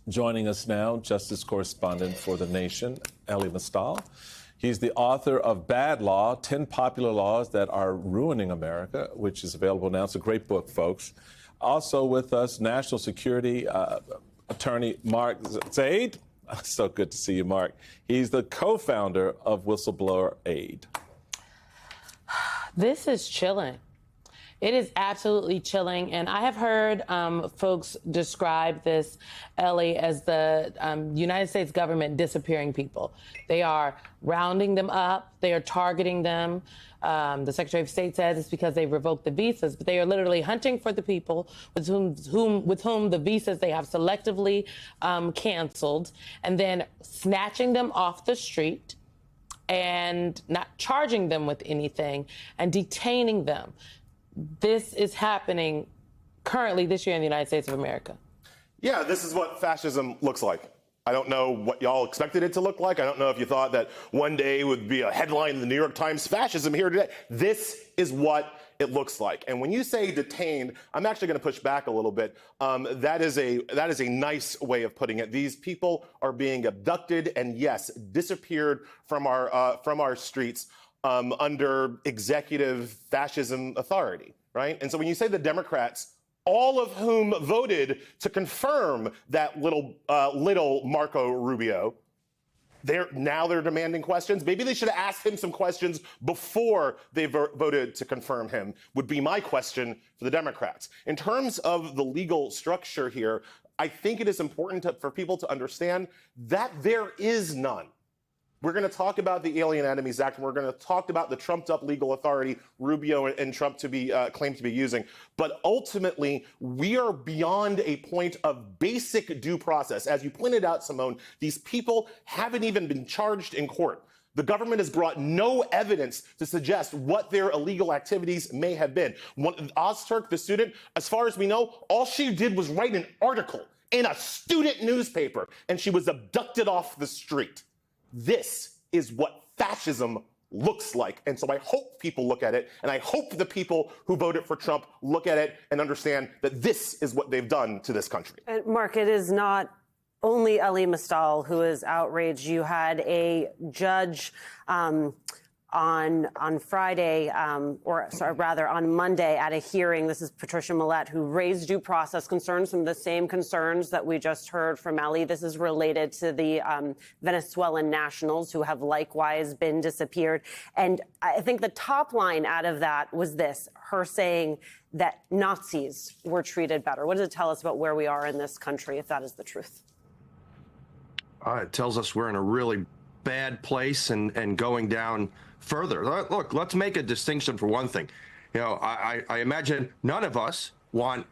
Joining us now, justice correspondent for The Nation, Elie Mystal. He's the author of Bad Law, 10 Popular Laws That Are Ruining America, which is available now. It's a great book, folks. Also with us, national security attorney Mark Zaid. So good to see you, Mark. He's the co-founder of Whistleblower Aid. This is chilling. It is absolutely chilling. And I have heard folks describe this, Elie, as the United States government disappearing people. They are rounding them up. They are targeting them. The Secretary of State says it's because they've revoked the visas, but they are literally hunting for the people with whom the visas they have selectively canceled, and then snatching them off the street and not charging them with anything and detaining them. This is happening currently this year in the United States of America. Yeah, this is what fascism looks like. I don't know what y'all expected it to look like. I don't know if you thought that one day would be a headline in the New York Times, fascism here today. This is what it looks like. And when you say detained, I'm actually going to push back a little bit. That is a nice way of putting it. These people are being abducted and, yes, disappeared from our streets under executive fascism authority, right? And so when you say the Democrats, all of whom voted to confirm that little Marco Rubio, they're demanding questions. Maybe they should have asked him some questions before they voted to confirm him, would be my question for the Democrats. In terms of the legal structure here, I think it is important for people to understand that there is none. We're going to talk about the Alien Enemies Act, and we're going to talk about the trumped-up legal authority Rubio and Trump to be claimed to be using. But ultimately, we are beyond a point of basic due process. As you pointed out, Simone, these people haven't even been charged in court. The government has brought no evidence to suggest what their illegal activities may have been. Ozturk, the student, as far as we know, all she did was write an article in a student newspaper, and she was abducted off the street. This is what fascism looks like. And so I hope people look at it, and I hope the people who voted for Trump look at it and understand that this is what they've done to this country. And Mark, it is not only Elie Mystal who is outraged. You had a judge on Friday, or sorry, rather on Monday at a hearing. This is Patricia Millett, who raised due process concerns, some of the same concerns that we just heard from Elie. This is related to the Venezuelan nationals who have likewise been disappeared. And I think the top line out of that was this, her saying that Nazis were treated better. What does it tell us about where we are in this country, if that is the truth? It tells us we're in a really bad place and going down further. Look, let's make a distinction for one thing. You know, I imagine none of us want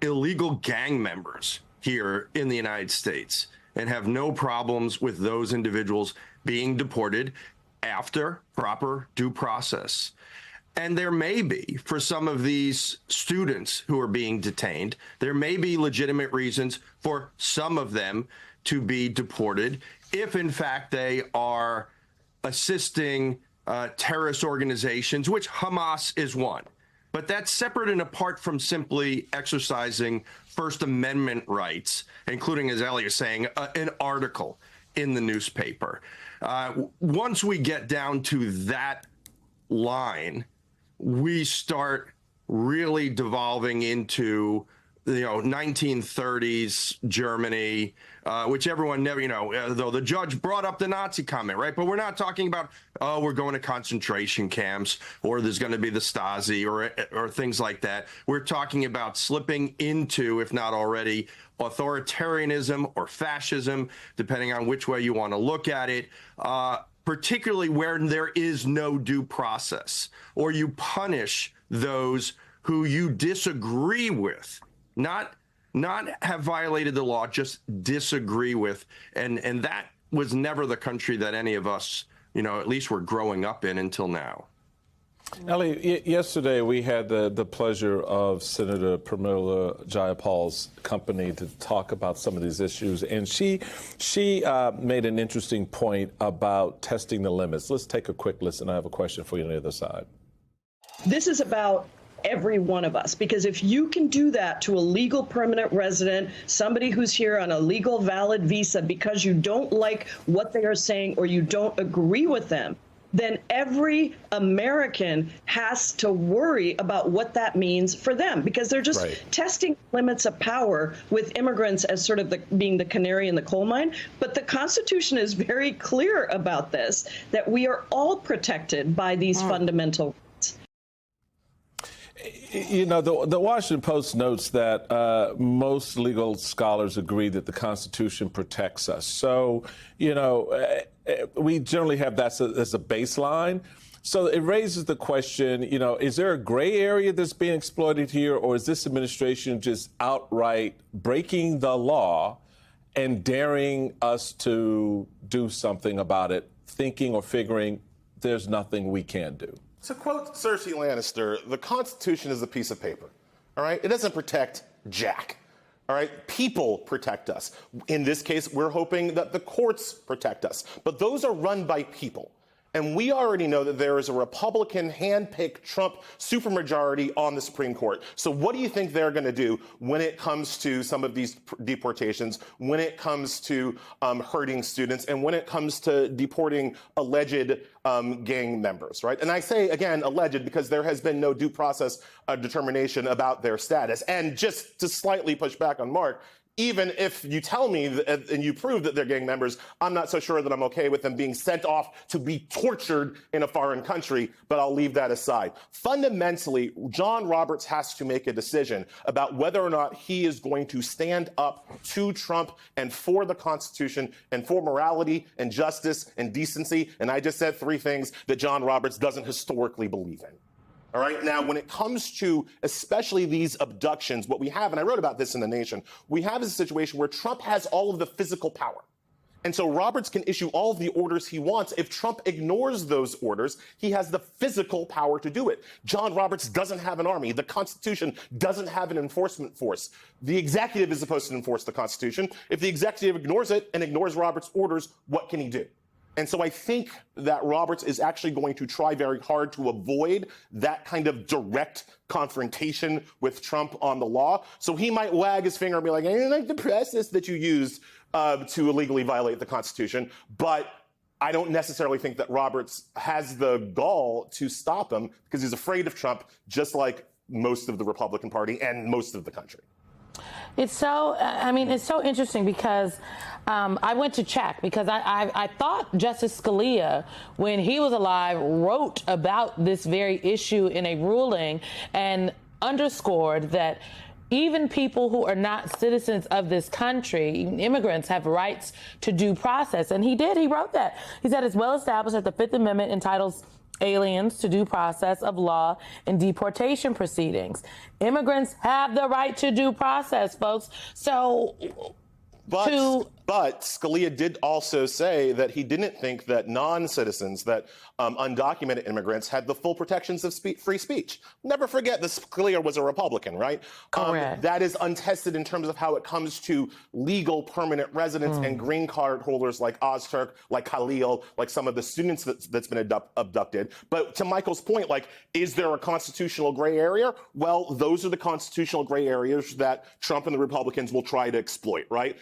illegal gang members here in the United States and have no problems with those individuals being deported after proper due process. And there may be, for some of these students who are being detained, there may be legitimate reasons for some of them to be deported if, in fact, they are assisting terrorist organizations, which Hamas is one. But that's separate and apart from simply exercising First Amendment rights, including, as Elie is saying, an article in the newspaper. Once we get down to that line, we start really devolving into, 1930s Germany, which everyone never, though the judge brought up the Nazi comment, right? But we're not talking about, we're going to concentration camps, or there's going to be the Stasi or things like that. We're talking about slipping into, if not already, authoritarianism or fascism, depending on which way you want to look at it, particularly where there is no due process, or you punish those who you disagree with, not have violated the law, just disagree with. And that was never the country that any of us, at least were growing up in until now. Elie, yesterday we had the pleasure of Senator Pramila Jayapal's company to talk about some of these issues, and she made an interesting point about testing the limits. Let's take a quick listen. I have a question for you on the other side. This is about every one of us. Because if you can do that to a legal permanent resident, somebody who's here on a legal valid visa, because you don't like what they are saying or you don't agree with them, then every American has to worry about what that means for them, because they're just testing limits of power with immigrants as sort of being the canary in the coal mine. But the Constitution is very clear about this, that we are all protected by these fundamental rights. You know, the Washington Post notes that most legal scholars agree that the Constitution protects us. So, you know, we generally have that as a baseline. So it raises the question, you know, is there a gray area that's being exploited here, or is this administration just outright breaking the law and daring us to do something about it, thinking or figuring there's nothing we can do? To quote Cersei Lannister, the Constitution is a piece of paper, all right? It doesn't protect jack, all right? People protect us. In this case, we're hoping that the courts protect us. But those are run by people. And we already know that there is a Republican hand-picked Trump supermajority on the Supreme Court. So what do you think they're going to do when it comes to some of these deportations, when it comes to hurting students, and when it comes to deporting alleged gang members, right? And I say, again, alleged, because there has been no due process determination about their status. And just to slightly push back on Mark, even if you tell me that, and you prove that they're gang members, I'm not so sure that I'm okay with them being sent off to be tortured in a foreign country, but I'll leave that aside. Fundamentally, John Roberts has to make a decision about whether or not he is going to stand up to Trump and for the Constitution and for morality and justice and decency. And I just said three things that John Roberts doesn't historically believe in. All right. Now, when it comes to especially these abductions, what we have, and I wrote about this in The Nation, we have is a situation where Trump has all of the physical power. And so Roberts can issue all of the orders he wants. If Trump ignores those orders, he has the physical power to do it. John Roberts doesn't have an army. The Constitution doesn't have an enforcement force. The executive is supposed to enforce the Constitution. If the executive ignores it and ignores Roberts' orders, what can he do? And so I think that Roberts is actually going to try very hard to avoid that kind of direct confrontation with Trump on the law. So he might wag his finger and be like, I don't like the process that you used to illegally violate the Constitution. But I don't necessarily think that Roberts has the gall to stop him, because he's afraid of Trump, just like most of the Republican Party and most of the country. It's so, I mean, it's so interesting because I went to check, because I thought Justice Scalia, when he was alive, wrote about this very issue in a ruling and underscored that even people who are not citizens of this country, even immigrants, have rights to due process. And he did. He wrote that. He said it's well established that the Fifth Amendment entitles aliens to due process of law in deportation proceedings. Immigrants have the right to due process, folks. So, But Scalia did also say that he didn't think that non-citizens, that undocumented immigrants, had the full protections of free speech. Never forget that Scalia was a Republican, right? Correct. That is untested in terms of how it comes to legal permanent residents and green card holders like Ozturk, like Khalil, like some of the students that's been abducted. But to Michael's point, like, is there a constitutional gray area? Well, those are the constitutional gray areas that Trump and the Republicans will try to exploit, right?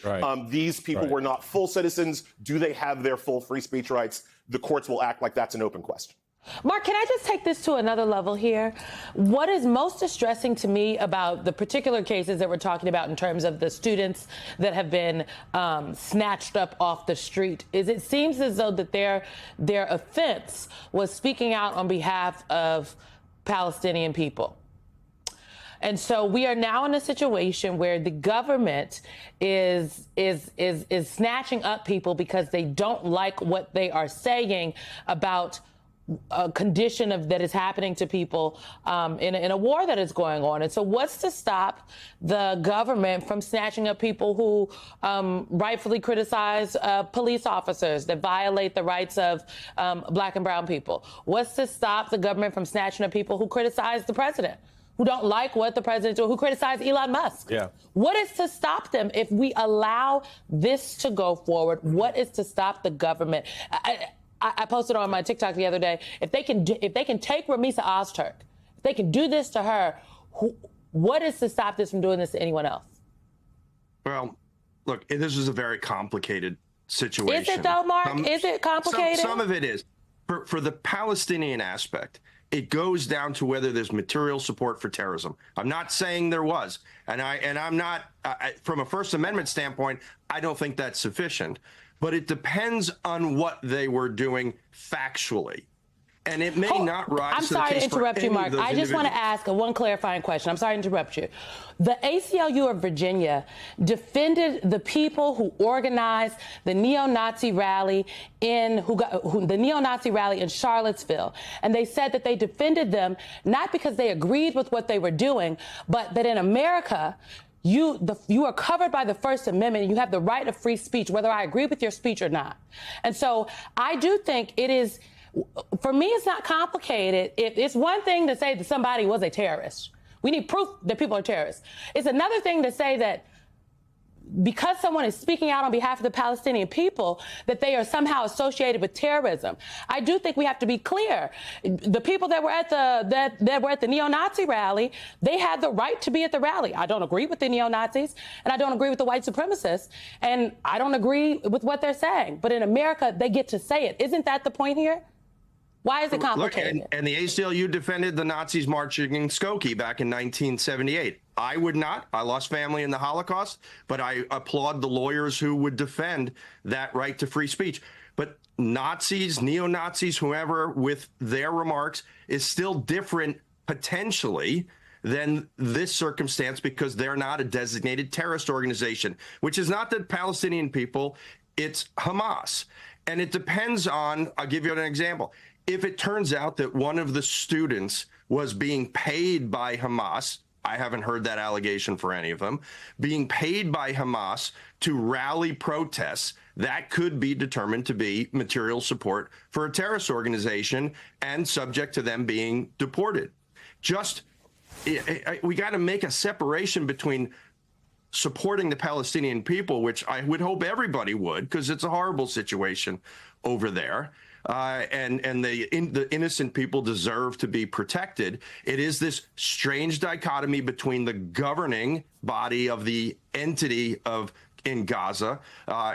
These people were not full citizens. Do they have their full free speech rights? The courts will act like that's an open question. Mark, can I just take this to another level here? What is most distressing to me about the particular cases that we're talking about in terms of the students that have been snatched up off the street is it seems as though that their offense was speaking out on behalf of Palestinian people. And so we are now in a situation where the government is snatching up people because they don't like what they are saying about a condition that is happening to people in a war that is going on. And so what's to stop the government from snatching up people who rightfully criticize police officers that violate the rights of black and brown people? What's to stop the government from snatching up people who criticize the president, who don't like what the president or who criticize Elon Musk? Yeah. What is to stop them if we allow this to go forward? What is to stop the government? I posted on my TikTok the other day, if they can take Ramisa Ozturk, if they can do this to her, what is to stop this from doing this to anyone else? Well, look, this is a very complicated situation. Is it though, Mark? Is it complicated? Some of it is. For the Palestinian aspect, it goes down to whether there's material support for terrorism. I'm not saying there was, and I'm not from a First Amendment standpoint, I don't think that's sufficient. But it depends on what they were doing factually. And it may not rise. I'm sorry to interrupt you, Mark. I just want to ask one clarifying question. I'm sorry to interrupt you. The ACLU of Virginia defended the people who organized the neo-Nazi rally the neo-Nazi rally in Charlottesville, and they said that they defended them not because they agreed with what they were doing, but that in America, you are covered by the First Amendment, and you have the right of free speech, whether I agree with your speech or not. And so I do think it is. For me, it's not complicated. It's one thing to say that somebody was a terrorist. We need proof that people are terrorists. It's another thing to say that because someone is speaking out on behalf of the Palestinian people, that they are somehow associated with terrorism. I do think we have to be clear. The people that were at the neo-Nazi rally, they had the right to be at the rally. I don't agree with the neo-Nazis, and I don't agree with the white supremacists, and I don't agree with what they're saying. But in America, they get to say it. Isn't that the point here? Why is it complicated? Look, and the ACLU defended the Nazis marching in Skokie back in 1978. I would not. I lost family in the Holocaust, but I applaud the lawyers who would defend that right to free speech. But Nazis, neo-Nazis, whoever, with their remarks is still different potentially than this circumstance because they're not a designated terrorist organization, which is not the Palestinian people, it's Hamas. And it depends on, I'll give you an example. If it turns out that one of the students was being paid by Hamas, I haven't heard that allegation for any of them, being paid by Hamas to rally protests, that could be determined to be material support for a terrorist organization and subject to them being deported. We got to make a separation between supporting the Palestinian people, which I would hope everybody would, because it's a horrible situation over there. And the innocent people deserve to be protected. It is this strange dichotomy between the governing body of the entity in Gaza,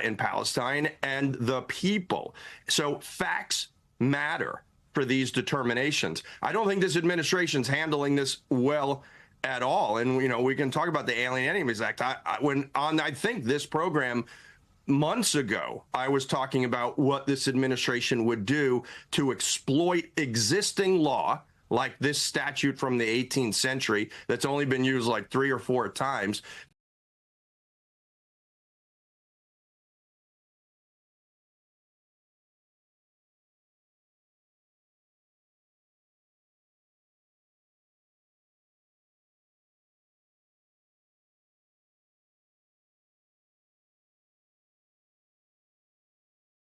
in Palestine, and the people. So facts matter for these determinations. I don't think this administration's handling this well at all. And, we can talk about the Alien Enemies Act. I think this program months ago, I was talking about what this administration would do to exploit existing law, like this statute from the 18th century that's only been used like 3 or 4 times,